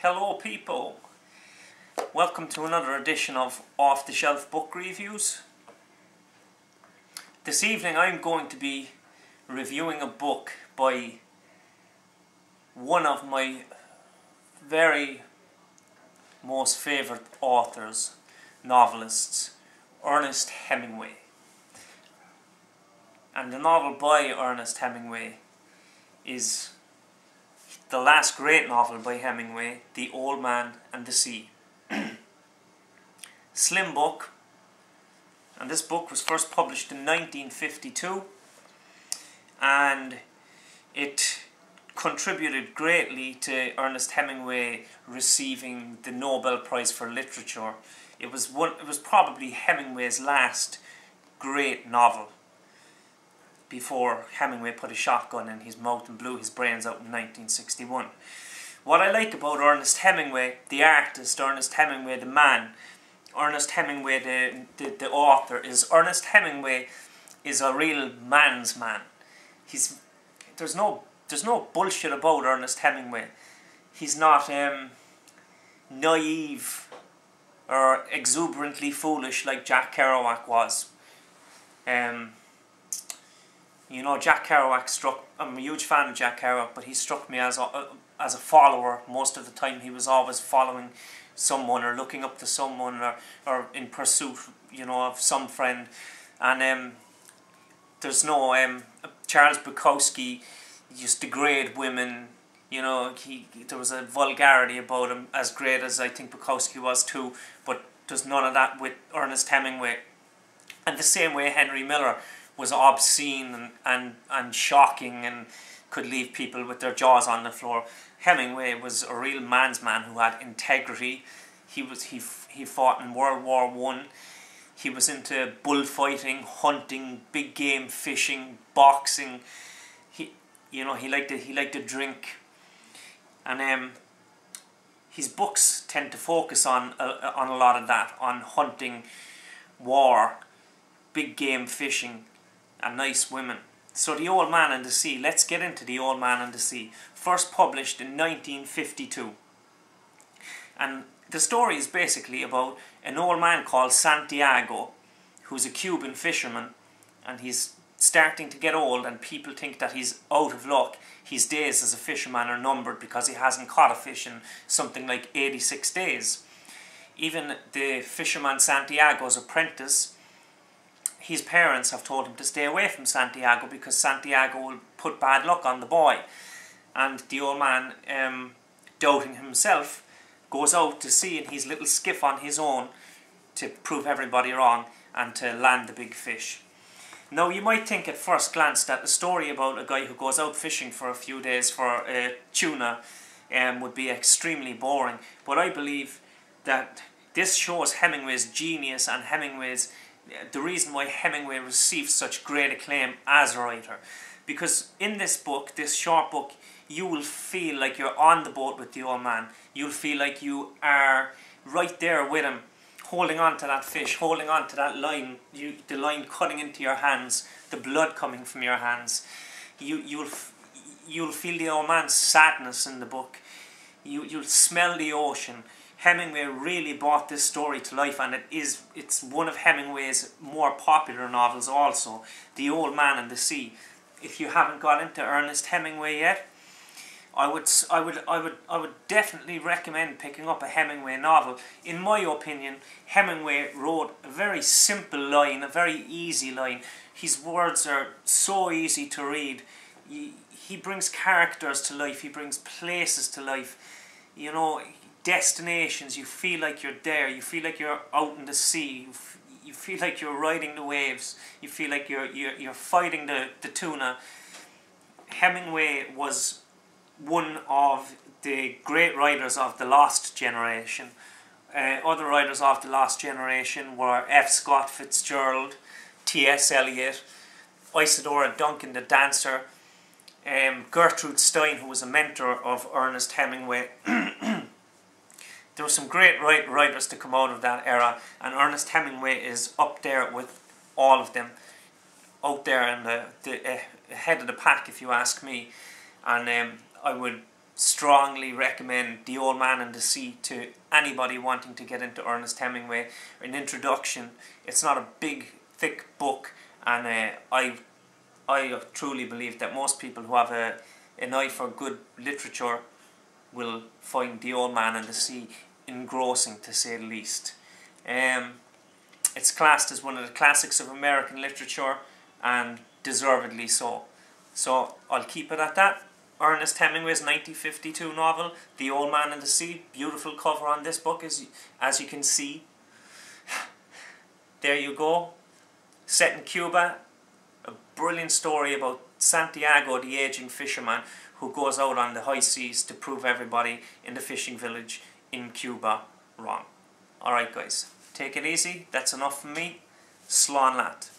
Hello people, welcome to another edition of Off the Shelf Book Reviews. This evening I'm going to be reviewing a book by one of my very most favourite authors, novelists, Ernest Hemingway. And the novel by Ernest Hemingway is the last great novel by Hemingway, The Old Man and the Sea. Slim book, and this book was first published in 1952, and it contributed greatly to Ernest Hemingway receiving the Nobel Prize for Literature. It was probably Hemingway's last great novel before Hemingway put a shotgun in his mouth and blew his brains out in 1961. What I like about Ernest Hemingway, the artist, Ernest Hemingway the man, Ernest Hemingway the author, is Ernest Hemingway is a real man's man. There's no bullshit about Ernest Hemingway. He's not naive or exuberantly foolish like Jack Kerouac was. You know, Jack Kerouac I'm a huge fan of Jack Kerouac, but he struck me as a follower most of the time. He was always following someone or looking up to someone or in pursuit, you know, of some friend. And there's no Charles Bukowski used to degrade women. You know, there was a vulgarity about him, as great as I think Bukowski was too, but there's none of that with Ernest Hemingway. And the same way Henry Miller was obscene and shocking and could leave people with their jaws on the floor. Hemingway was a real man's man who had integrity. He fought in World War I. He was into bullfighting, hunting, big game fishing, boxing. He liked to drink, and his books tend to focus on a lot of that, on hunting, war, big game fishing, and nice women. So The Old Man and the Sea, let's get into The Old Man and the Sea. First published in 1952. And the story is basically about an old man called Santiago, who's a Cuban fisherman, and he's starting to get old, and people think that he's out of luck. His days as a fisherman are numbered because he hasn't caught a fish in something like 86 days. Even the fisherman Santiago's apprentice, his parents have told him to stay away from Santiago because Santiago will put bad luck on the boy. And the old man, doubting himself, goes out to sea in his little skiff on his own to prove everybody wrong and to land the big fish. Now, you might think at first glance that a story about a guy who goes out fishing for a few days for tuna would be extremely boring. But I believe that this shows Hemingway's genius and the reason why Hemingway received such great acclaim as a writer. Because in this book, this short book, you will feel like you're on the boat with the old man. You'll feel like you are right there with him, holding on to that fish, holding on to that line, the line cutting into your hands, the blood coming from your hands. You'll feel the old man's sadness in the book. You'll smell the ocean. Hemingway really brought this story to life, and it's one of Hemingway's more popular novels also, The Old Man and the Sea. If you haven't got into Ernest Hemingway yet, I would definitely recommend picking up a Hemingway novel. In my opinion, Hemingway wrote a very simple line, a very easy line. His words are so easy to read. He brings characters to life, he brings places to life. You know, destinations, you feel like you're there, you feel like you're out in the sea, you feel like you're riding the waves, you feel like you're fighting the tuna. Hemingway was one of the great writers of the Lost Generation. Other writers of the Lost Generation were F. Scott Fitzgerald, T.S. Eliot, Isadora Duncan the dancer, Gertrude Stein, who was a mentor of Ernest Hemingway. There were some great writers to come out of that era, and Ernest Hemingway is up there with all of them, out there in the head of the pack, if you ask me. And I would strongly recommend The Old Man and the Sea to anybody wanting to get into Ernest Hemingway. An introduction. It's not a big, thick book, and I truly believe that most people who have an eye for good literature will find The Old Man and the Sea engrossing, to say the least. It's classed as one of the classics of American literature, and deservedly so. So I'll keep it at that. Ernest Hemingway's 1952 novel, The Old Man and the Sea. Beautiful cover on this book, as you can see. There you go. Set in Cuba. A brilliant story about Santiago, the aging fisherman, who goes out on the high seas to prove everybody in the fishing village in Cuba wrong. Alright guys, take it easy. That's enough from me. Slán leat.